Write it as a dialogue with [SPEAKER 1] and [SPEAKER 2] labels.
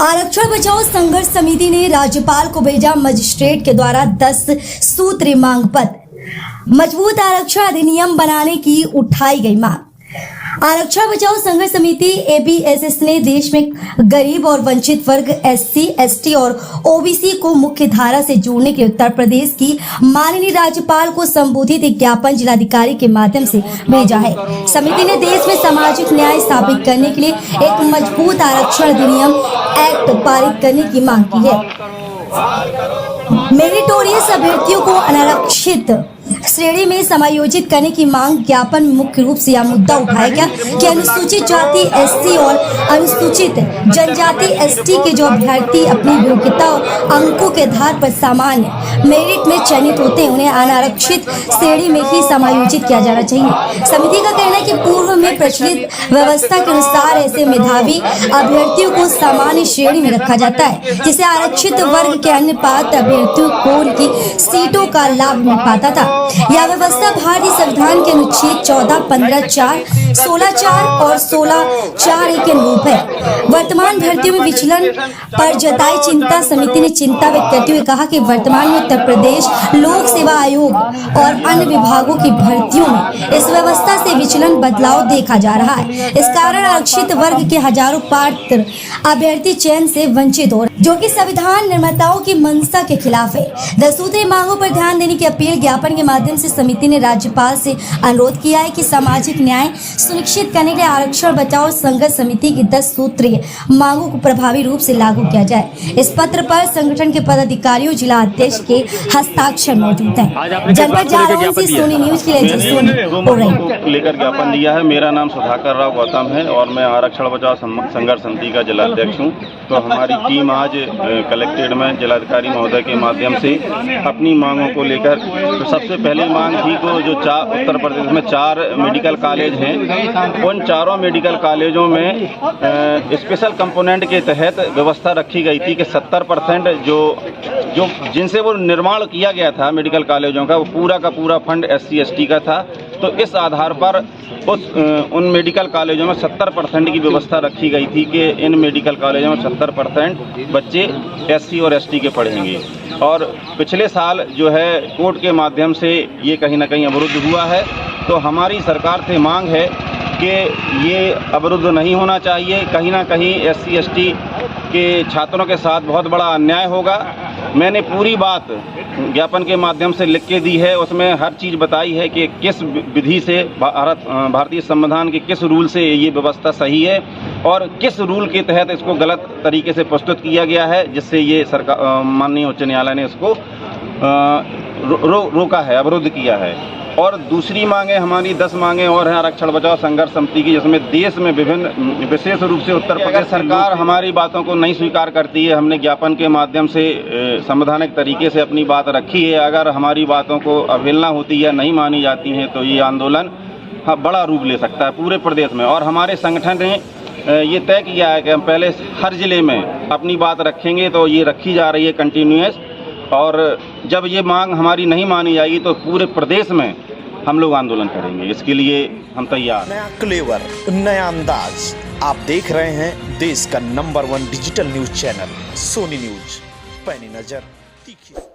[SPEAKER 1] आरक्षण बचाओ संघर्ष समिति ने राज्यपाल को भेजा मजिस्ट्रेट के द्वारा 10 सूत्रीय मांग पत्र। मजबूत आरक्षण अधिनियम बनाने की उठाई गई मांग। आरक्षण बचाओ संघर्ष समिति एबीएसएस ने देश में गरीब और वंचित वर्ग एससी, एसटी और ओबीसी को मुख्य धारा से जोड़ने के लिए उत्तर प्रदेश की माननीय राज्यपाल को संबोधित एक ज्ञापन जिलाधिकारी के माध्यम से भेजा है। समिति ने देश में सामाजिक न्याय स्थापित करने के लिए एक मजबूत आरक्षण अधिनियम एक्ट पारित करने की मांग की है। मेरिटोरियस अभ्यर्थियों को अनारक्षित श्रेणी में समायोजित करने की मांग ज्ञापन में मुख्य रूप से यह मुद्दा उठाया गया कि अनुसूचित जाति एससी और अनुसूचित जनजाति एसटी के जो अभ्यर्थी अपनी योग्यता और अंकों के आधार पर सामान्य मेरिट में चयनित होते हैं, उन्हें अनारक्षित श्रेणी में ही समायोजित किया जाना चाहिए। समिति का कहना है कि पूर्व में प्रचलित व्यवस्था के अनुसार ऐसे मेधावी अभ्यर्थियों को सामान्य श्रेणी में रखा जाता है, जिससे आरक्षित वर्ग के अन्य पात्र अभ्यर्थियों को उनकी सीटों का लाभ मिल पाता था। यह व्यवस्था भारतीय संविधान के अनुच्छेद 14, 15, 4, 16, 4 और 16, 4 के अनुरूप है। वर्तमान भर्तियों में विचलन पर जताई चिंता समिति ने चिंता व्यक्त करते हुए कहा कि वर्तमान में उत्तर प्रदेश लोक सेवा आयोग और अन्य विभागों की भर्तियों में इस व्यवस्था से विचलन बदलाव देखा जा रहा है। इस कारण आरक्षित वर्ग के हजारों पात्र अभ्यर्थी चयन से वंचित हो, जो कि संविधान निर्माताओं की मंशा के खिलाफ है। 10 सूत्रीय मांगों पर ध्यान देने की अपील ज्ञापन के माध्यम से समिति ने राज्यपाल से अनुरोध किया है कि सामाजिक न्याय सुनिश्चित करने के लिए आरक्षण बचाओ संघर्ष समिति की 10 सूत्रीय मांगों को प्रभावी रूप से लागू किया जाए। इस पत्र पर संगठन के पदाधिकारियों, जिला अध्यक्ष के हस्ताक्षर मौजूद हैं। जनपद जालौन से सोनी न्यूज के लिए सोनी
[SPEAKER 2] लेकर ज्ञापन दिया है। मेरा नाम सुधाकर राव गौतम है और मैं आरक्षण बचाओ संघर्ष समिति का जिला अध्यक्ष हूँ। तो हमारी टीम आज कलेक्ट्रेट में जिलाधिकारी महोदय के माध्यम से अपनी मांगों को लेकर, तो सबसे पहली मांग थी को जो उत्तर प्रदेश में 4 मेडिकल कॉलेज हैं, उन चारों मेडिकल कॉलेजों में स्पेशल कंपोनेंट के तहत व्यवस्था रखी गई थी कि 70% जो जिनसे वो निर्माण किया गया था मेडिकल कॉलेजों का, वो पूरा का पूरा फंड एससी एसटी का था। तो इस आधार पर उन मेडिकल कॉलेजों में 70% की व्यवस्था रखी गई थी कि इन मेडिकल कॉलेजों में 70% बच्चे एससी और एसटी के पढ़ेंगे। और पिछले साल जो है कोर्ट के माध्यम से ये कहीं ना कहीं अवरुद्ध हुआ है। तो हमारी सरकार से मांग है कि ये अवरुद्ध नहीं होना चाहिए। कहीं ना कहीं एससी एसटी के छात्रों के साथ बहुत बड़ा अन्याय होगा। मैंने पूरी बात ज्ञापन के माध्यम से लिख के दी है, उसमें हर चीज़ बताई है कि किस विधि से भारतीय संविधान के किस रूल से ये व्यवस्था सही है और किस रूल के तहत इसको गलत तरीके से प्रस्तुत किया गया है, जिससे ये सरकार माननीय उच्च न्यायालय ने इसको रोका है, अवरुद्ध किया है। और दूसरी मांगे हमारी 10 मांगे और हैं आरक्षण बचाओ संघर्ष समिति की, जिसमें देश में विभिन्न विशेष रूप से उत्तर प्रदेश सरकार हमारी बातों को नहीं स्वीकार करती है। हमने ज्ञापन के माध्यम से संवैधानिक तरीके से अपनी बात रखी है। अगर हमारी बातों को अवहेलना होती है, नहीं मानी जाती हैं, तो ये आंदोलन बड़ा रूप ले सकता है पूरे प्रदेश में। और हमारे संगठन ने ये तय किया है कि हम पहले हर जिले में अपनी बात रखेंगे, तो ये रखी जा रही है कंटिन्यूअस। और जब ये मांग हमारी नहीं मानी जाएगी तो पूरे प्रदेश में हम लोग आंदोलन करेंगे। इसके लिए हम तैयार।
[SPEAKER 3] नया क्लेवर, नया अंदाज। आप देख रहे हैं देश का नंबर 1 digital news channel Sony news. पैनी नजर तीखी।